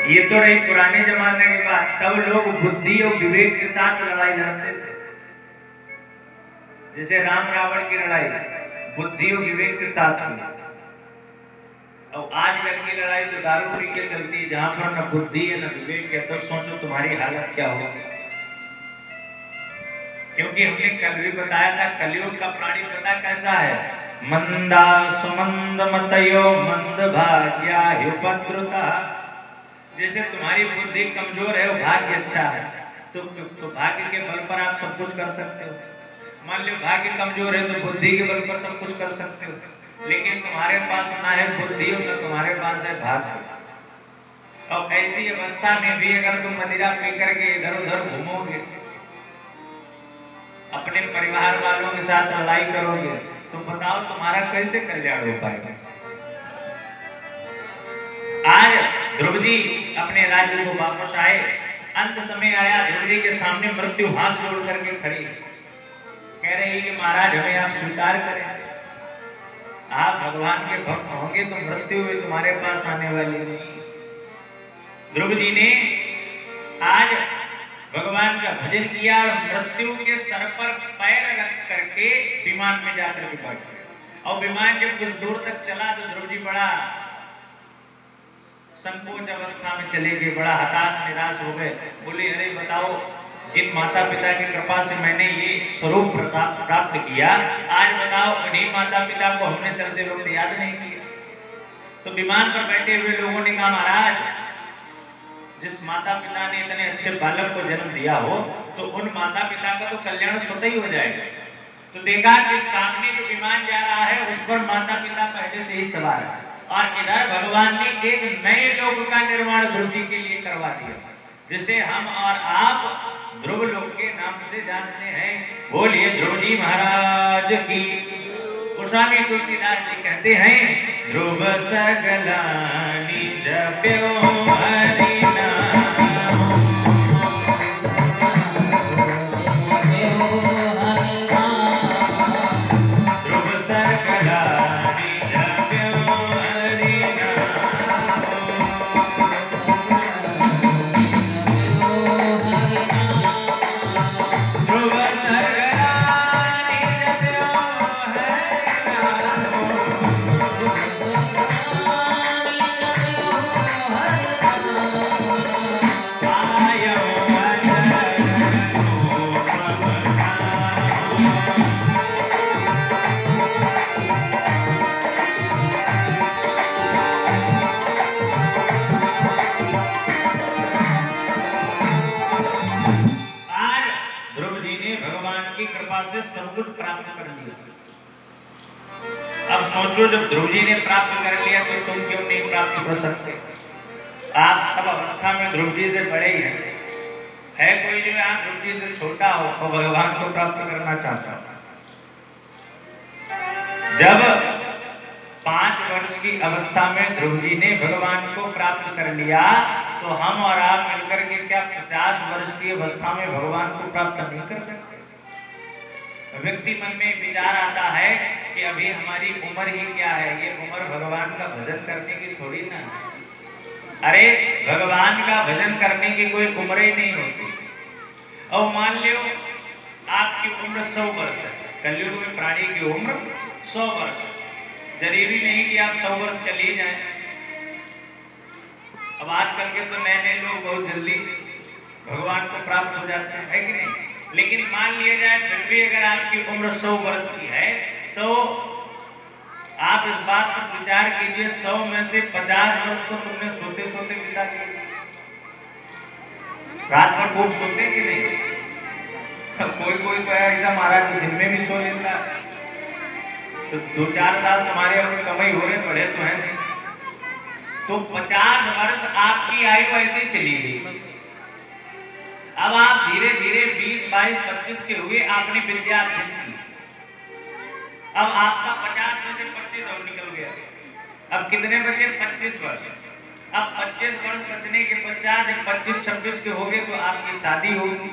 ये तो रही पुराने जमाने की बात। तब लोग बुद्धि और विवेक के साथ लड़ाई लड़ते थे। जैसे राम रावण की लड़ाई बुद्धि और विवेक के साथ हुई। और आज कल की लड़ाई तो दारू पी के चलती है, जहां पर न बुद्धि है न विवेक है। तो सोचो तुम्हारी हालत क्या होगी। क्योंकि हमने कल भी बताया था कलयुग का प्राणी पता कैसा है। मंदा सुमंद मतयो मंद भाग्या उपद्रुता। जैसे तुम्हारी बुद्धि कमजोर है और भाग्य अच्छा है तो भाग्य के बल पर आप सब कुछ कर सकते हो। मान लो भाग्य कमजोर है तो बुद्धि के बल पर सब कुछ कर सकते हो। लेकिन तुम्हारे पास ना है बुद्धि और ना तुम्हारे पास है भाग्य। और ऐसी अवस्था में भी अगर तुम मदिरा पी करके इधर उधर घूमोगे, अपने परिवार वालों के साथ लड़ाई करोगे, तो बताओ तुम्हारा कैसे कल्याण हो पाएगा। आज ध्रुव जी अपने राज्य को वापस आए। अंत समय आया, ध्रुव जी के सामने मृत्यु हाथ जोड़ करके खड़ी कह रही कि महाराज हमें आप स्वीकार करें। आप भगवान के भक्त होंगे तो मृत्यु भी तुम्हारे पास आने वाली नहीं। ध्रुव जी ने आज भगवान का भजन किया और मृत्यु के सर पर पैर रख करके विमान में जाकर के बैठ गए। और विमान जब कुछ दूर तक चला तो ध्रुव जी बड़ा संकोच अवस्था में चले गए, बड़ा हताश निराश हो गए। बोले अरे बताओ, जिन माता पिता की कृपा से मैंने ये स्वरूप प्राप्त किया, आज बताओ उन्हीं माता पिता को हमने चलते वक्त याद नहीं किया। तो विमान पर बैठे हुए लोगों ने कहा महाराज, जिस माता पिता ने इतने अच्छे बालक को जन्म दिया हो तो उन माता पिता का तो कल्याण स्वतः ही हो जाएगा। तो देखा कि सामने जो विमान जा रहा है उस पर माता पिता पहले से ही सवार है और इधर भगवान ने एक नए लोक का निर्माण ध्रुव जी के लिए करवा दिया, जिसे हम और आप ध्रुव लोक के नाम से जानते हैं। बोलिए ध्रुव जी महाराज की। गोस्वामी तुलसीदास जी कहते हैं, ध्रुव सगला निज प्यो हरि से सब कुछ प्राप्त कर लिया। अब सोचो जब ध्रुव जी ने प्राप्त कर लिया तो तुम क्यों नहीं प्राप्त कर सकते। आप सब अवस्था में ध्रुव जी से बड़े ही हैं। है कोई जो यहाँ ध्रुव जी से छोटा हो और भगवान को प्राप्त करना चाहता हो। जब 5 वर्ष की अवस्था में ध्रुव जी ने भगवान को प्राप्त कर लिया तो हम और आप मिलकर के क्या 50 वर्ष की अवस्था में भगवान को प्राप्त नहीं कर सकते। व्यक्ति मन में विचार आता है कि अभी हमारी उम्र ही क्या है, ये उम्र भगवान का भजन करने की थोड़ी ना। अरे भगवान का भजन करने की कोई उम्र ही नहीं होती। और मान लो आपकी उम्र 100 वर्ष है, कलयुग में प्राणी की उम्र 100 वर्ष है। जरूरी नहीं कि आप 100 वर्ष चले जाएं। अब आजकल के तो नए नए लोग बहुत जल्दी भगवान को प्राप्त हो जाते हैं, है कि नहीं। लेकिन मान लिया जाए फिर भी अगर आपकी उम्र 100 वर्ष की है तो आप इस बात पर विचार कीजिए, 100 में से 50 वर्ष तो तुमने सोते सोते बिता दिए। रात भर खूब सोते कि नहीं। कोई कोई तो ऐसा महाराज दिन में भी सो लेता है। तो 2-4 साल तुम्हारे अपनी कमाई हो रहे बढ़े तो है नहीं। तो 50 वर्ष आपकी आयु ऐसे चली गई। अब आप धीरे धीरे 20, 22, 25 के हुए, आपने विद्या अर्जित की। अब आपका 50 में से 25 और निकल गया। अब कितने बचे? 25 वर्ष। अब 25 वर्ष बचने के पश्चात जब 25-26 के हो गए तो आपकी शादी होगी।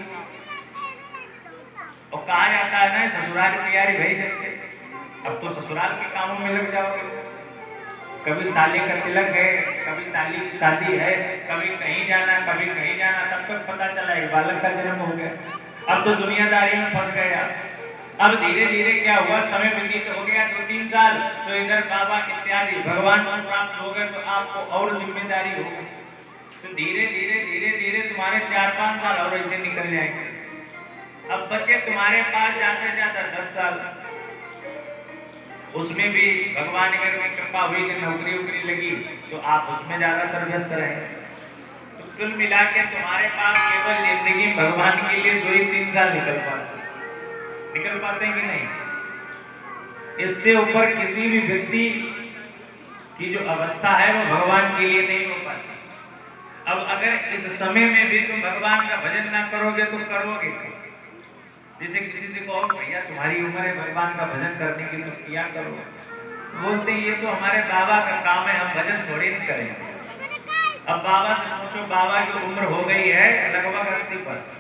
और कहा जाता है ना, ससुराल प्यारी भाई जब से। अब तो ससुराल के कामों में लग जाओगे। कभी साले का तिलक है, कभी साली की शादी है, कभी कहीं जाना, कभी कहीं जाना, तब तक पता चला एक बालक का जन्म हो गया। अब तो दुनियादारी में फंस गया। अब धीरे धीरे क्या हुआ, समय व्यतीत हो गया 2-3 साल, तो इधर बाबा इत्यादि भगवान को प्राप्त हो गए, तो आपको और जिम्मेदारी हो गई। तो धीरे धीरे धीरे धीरे तुम्हारे 4-5 साल और ऐसे निकल जाएंगे। अब बच्चे तुम्हारे पास जाते जाते 10 साल, उसमें भी भगवान की कृपा हुई कि नौकरी उकरी लगी, तो आप उसमें ज्यादातर व्यस्त रहेंगे। तो कुल मिला के तुम्हारे पास केवल जिंदगी भगवान के लिए 2-3 साल निकल पाते हैं कि नहीं? इससे ऊपर किसी भी व्यक्ति की जो अवस्था है वो भगवान के लिए नहीं हो पाती। अब अगर इस समय में भी तुम भगवान का भजन ना करोगे तो करोगे क्या? जैसे किसी से कहो भैया तुम्हारी उम्र है भगवान का भजन करने की, तो किया करो। बोलते हैं ये तो हमारे बाबा का काम है, हम भजन थोड़ी नहीं करेंगे। अब बाबा से पूछो, बाबा की उम्र हो गई है लगभग 80%।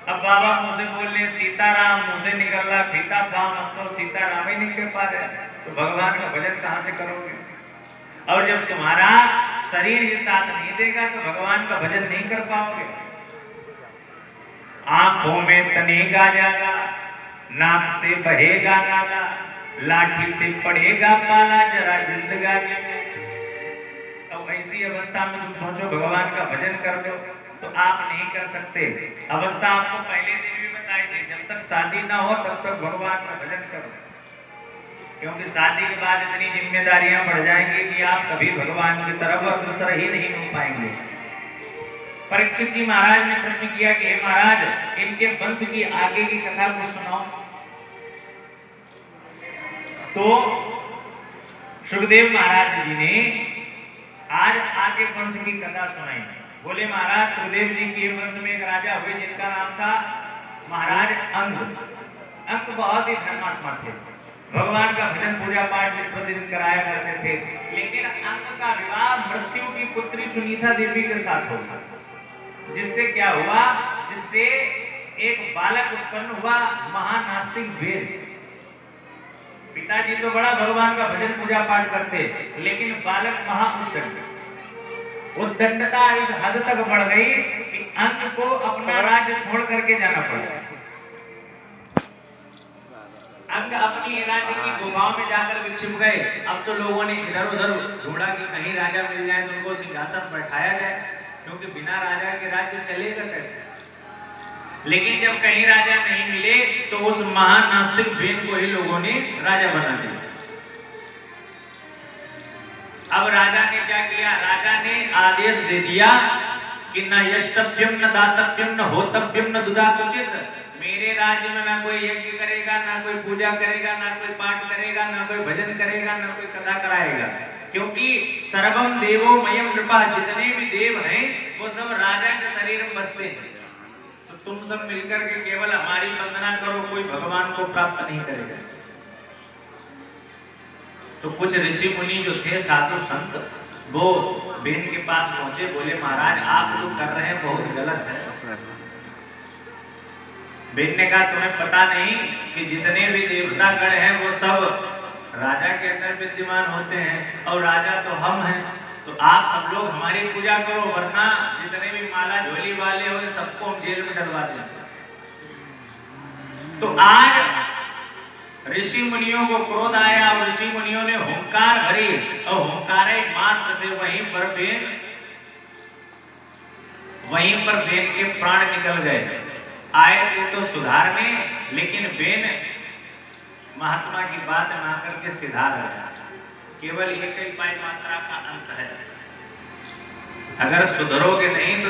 अब बाबा मुंह से बोल रहे सीताराम, मुंह से निकल रहा फीता फाम, अब तो सीताराम ही नहीं कह पा रहे, तो भगवान का भजन कहां से करोगे? और जब तुम्हारा शरीर ये साथ नहीं देगा तो भगवान का भजन नहीं कर पाओगे। आंखों में तनेगा जागा, नाक से बहेगा नागा, लाठी से पड़ेगा पाला, जरा जिंदगानी में। तो ऐसी अवस्था में तुम सोचो भगवान का भजन कर दो, तो आप नहीं कर सकते। अवस्था आपको पहले दिन भी बताई थी, जब तक शादी ना हो तब तक भगवान का भजन करो, क्योंकि शादी के बाद इतनी जिम्मेदारियां बढ़ जाएंगी कि आप कभी भगवान की तरफ अग्रसर ही नहीं हो पाएंगे। परीक्षित जी महाराज ने प्रश्न किया कि हे महाराज, इनके वंश की आगे की कथा को सुनाओ। तो सुखदेव महाराज जी ने आज आगे वंश की कथा सुनाई। बोले महाराज, सुखदेव जी के वंश में एक राजा हुए जिनका नाम था महाराज अंग। अंग बहुत ही धर्मात्मा थे, भगवान का भजन पूजा पाठ प्रतिदिन कराया करते थे। लेकिन अंग का विवाह मृत्यु की पुत्री सुनीता देवी के साथ होगा, जिससे क्या हुआ, जिससे एक बालक उत्पन्न हुआ, महानास्तिक वेद। पिताजी तो बड़ा भगवान का भजन पूजा पाठ करते, लेकिन बालक महाउद्दंड। उद्दंडता इस हद तक बढ़ गई कि अंग को अपना राज्य छोड़ करके जाना पड़ा। अंग अपनी राज्य की गुफाओं में जाकर के छिप गए। अब तो लोगों ने इधर उधर ढूंढा कि कहीं राजा मिल जाए तो उनको सिंहासन बैठाया जाए, क्योंकि बिना राजा के राज्य चलेगा कैसे? लेकिन जब कहीं राजा नहीं मिले तो उस महानास्तिक भेद को ही लोगों ने राजा बना दिया। अब राजा ने क्या किया? राजा ने आदेश दे दिया कि न यष्टव्यम न दातव्यम न होतव्यम न दुदाकुचित। मेरे राज्य में ना कोई यज्ञ करेगा, ना कोई पूजा करेगा, ना कोई पाठ करेगा, ना कोई भजन करेगा, ना कोई कथा कराएगा, क्योंकि सर्वम देवो मयम नृपा। जितने भी देव हैं वो सब राजा के शरीर में बसते हैं। तो तुम सब मिलकर के केवल हमारी वंदना करो, कोई भगवान को प्राप्त नहीं करेगा। तो कुछ ऋषि मुनि जो थे, साधु संत, वो बेन के पास पहुंचे। बोले महाराज, आप जो कर रहे हैं बहुत गलत है। बेन ने कहा तुम्हें पता नहीं कि जितने भी देवतागण हैं वो सब राजा के अंदर विद्यमान होते हैं, और राजा तो हम हैं। तो आप सब लोग हमारी पूजा करो, वरना जितने भी माला झोली वाले हो सबको हम जेल में डलवा देंगे। तो आज ऋषि मुनियों को क्रोध आया और ऋषि मुनियों ने हुंकार भरी, और हुंकार मात्र से वहीं पर बेन के प्राण निकल गए। आए थे तो सुधारने, लेकिन बेन महात्मा की बात ना करके सिधार गया। केवल एक ही पाई मात्रा का अंत है, अगर सुधरोगे नहीं तो